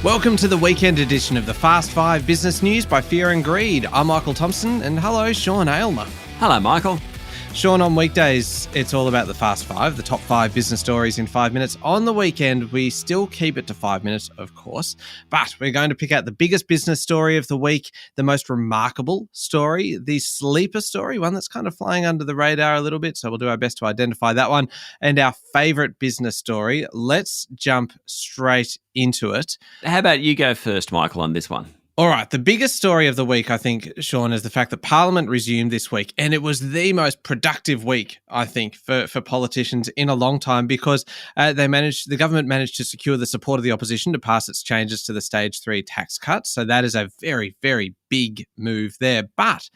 Welcome to the weekend edition of the Fast 5 Business News by Fear and Greed. I'm Michael Thompson, and hello, Sean Aylmer. Hello, Michael. Sean, on weekdays, it's all about the Fast 5, the top 5 business stories in 5 minutes. On the weekend, we still keep it to 5 minutes, of course, but we're going to pick out the biggest business story of the week, the most remarkable story, the sleeper story, one that's kind of flying under the radar a little bit, so we'll do our best to identify that one, and our favourite business story. Let's jump straight into it. How about you go first, Michael, on this one? All right, the biggest story of the week, I think, Sean, is the fact that Parliament resumed this week, and it was the most productive week, I think, for politicians in a long time because the government managed to secure the support of the opposition to pass its changes to the Stage 3 tax cuts. So that is a very, very big move there. But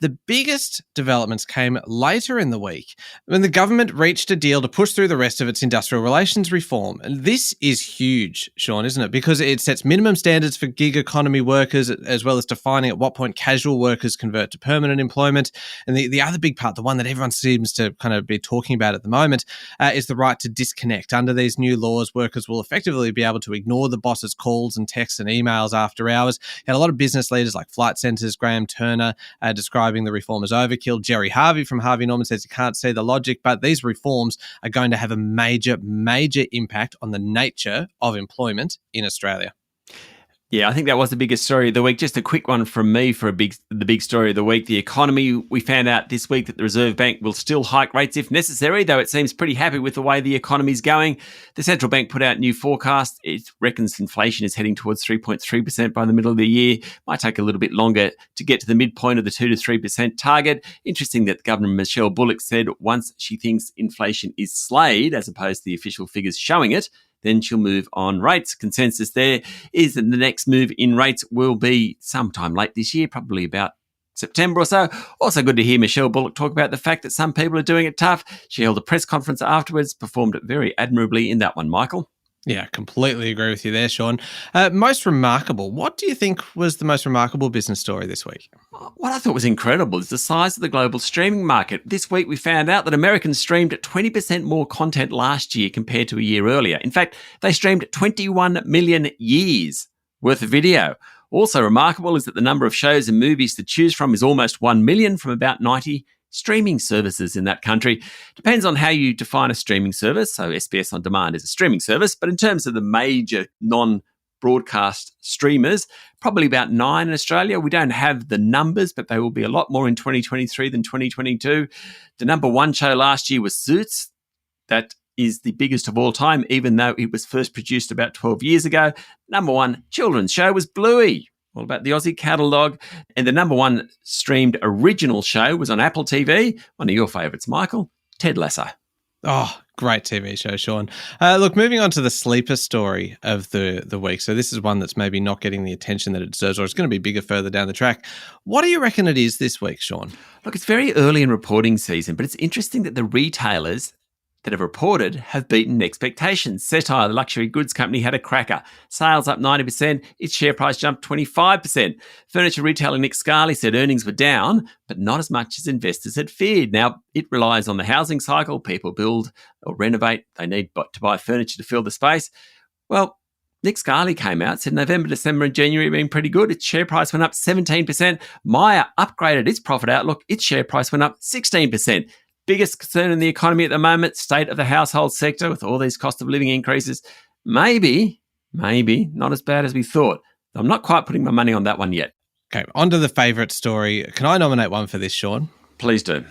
the biggest developments came later in the week when the government reached a deal to push through the rest of its industrial relations reform. And this is huge, Sean, isn't it? Because it sets minimum standards for gig economy workers, as well as defining at what point casual workers convert to permanent employment. And the other big part, the one that everyone seems to kind of be talking about at the moment, is the right to disconnect. Under these new laws, workers will effectively be able to ignore the boss's calls and texts and emails after hours. You had a lot of business leaders like Flight Centre's Graham Turner describing the reform as overkill. Jerry Harvey from Harvey Norman says he can't see the logic, but these reforms are going to have a major, major impact on the nature of employment in Australia. Yeah, I think that was the biggest story of the week. Just a quick one from me for the big story of the week. The economy, we found out this week that the Reserve Bank will still hike rates if necessary, though it seems pretty happy with the way the economy's going. The central bank put out new forecasts. It reckons inflation is heading towards 3.3% by the middle of the year. Might take a little bit longer to get to the midpoint of the 2 to 3% target. Interesting that Governor Michelle Bullock said once she thinks inflation is slayed, as opposed to the official figures showing it, then she'll move on rates. Consensus there is that the next move in rates will be sometime late this year, probably about September or so. Also good to hear Michelle Bullock talk about the fact that some people are doing it tough. She held a press conference afterwards, performed very admirably in that one, Michael. Yeah, completely agree with you there, Sean. Most remarkable. What do you think was the most remarkable business story this week? What I thought was incredible is the size of the global streaming market. This week we found out that Americans streamed 20% more content last year compared to a year earlier. In fact, they streamed 21 million years worth of video. Also remarkable is that the number of shows and movies to choose from is almost 1 million from about 90 streaming services in that country. Depends on how you define a streaming service. So SBS On Demand is a streaming service, but in terms of the major non-broadcast streamers, probably about 9 in Australia. We don't have the numbers, but they will be a lot more in 2023 than 2022. The number one show last year was Suits. That is the biggest of all time, even though it was first produced about 12 years ago. Number one children's show was Bluey, all about the Aussie catalogue. And the number one streamed original show was on Apple TV, one of your favourites, Michael, Ted Lasso. Oh, great TV show, Sean. Look, moving on to the sleeper story of the week. So this is one that's maybe not getting the attention that it deserves, or it's going to be bigger further down the track. What do you reckon it is this week, Sean? Look, it's very early in reporting season, but it's interesting that the retailers that have reported have beaten expectations. Cettire, the luxury goods company, had a cracker. Sales up 90%, its share price jumped 25%. Furniture retailer Nick Scali said earnings were down, but not as much as investors had feared. Now, it relies on the housing cycle. People build or renovate. They need to buy furniture to fill the space. Well, Nick Scali came out, said November, December and January being pretty good. Its share price went up 17%. Myer upgraded its profit outlook. Its share price went up 16%. Biggest concern in the economy at the moment, state of the household sector with all these cost of living increases. Maybe not as bad as we thought. I'm not quite putting my money on that one yet. Okay, on to the favourite story. Can I nominate one for this, Sean? Please do.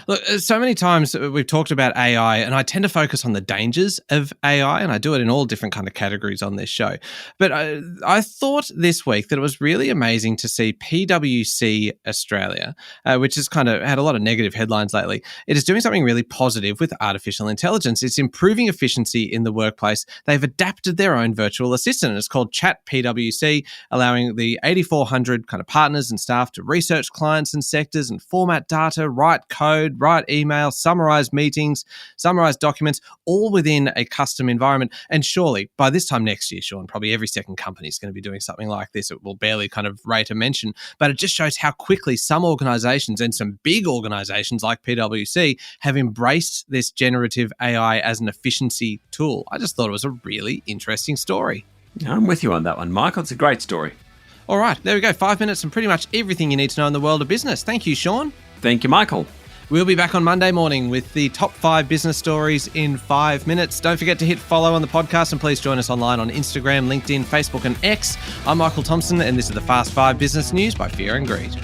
Look, so many times we've talked about AI, and I tend to focus on the dangers of AI, and I do it in all different kind of categories on this show. But I thought this week that it was really amazing to see PwC Australia, which has kind of had a lot of negative headlines lately. It is doing something really positive with artificial intelligence. It's improving efficiency in the workplace. They've adapted their own virtual assistant, and it's called Chat PwC, allowing the 8,400 kind of partners and staff to research clients and sectors and format data, write code, write email, summarize meetings, summarize documents, all within a custom environment. And surely by this time next year, Sean, probably every second company is going to be doing something like this. It will barely kind of rate a mention, but it just shows how quickly some organizations and some big organizations like PwC have embraced this generative AI as an efficiency tool. I just thought it was a really interesting story. I'm with you on that one, Michael. It's a great story. All right, there we go. 5 minutes and pretty much everything you need to know in the world of business. Thank you, Sean. Thank you, Michael. We'll be back on Monday morning with the top 5 business stories in 5 minutes. Don't forget to hit follow on the podcast, and please join us online on Instagram, LinkedIn, Facebook and X. I'm Michael Thompson, and this is the Fast 5 Business News by Fear and Greed.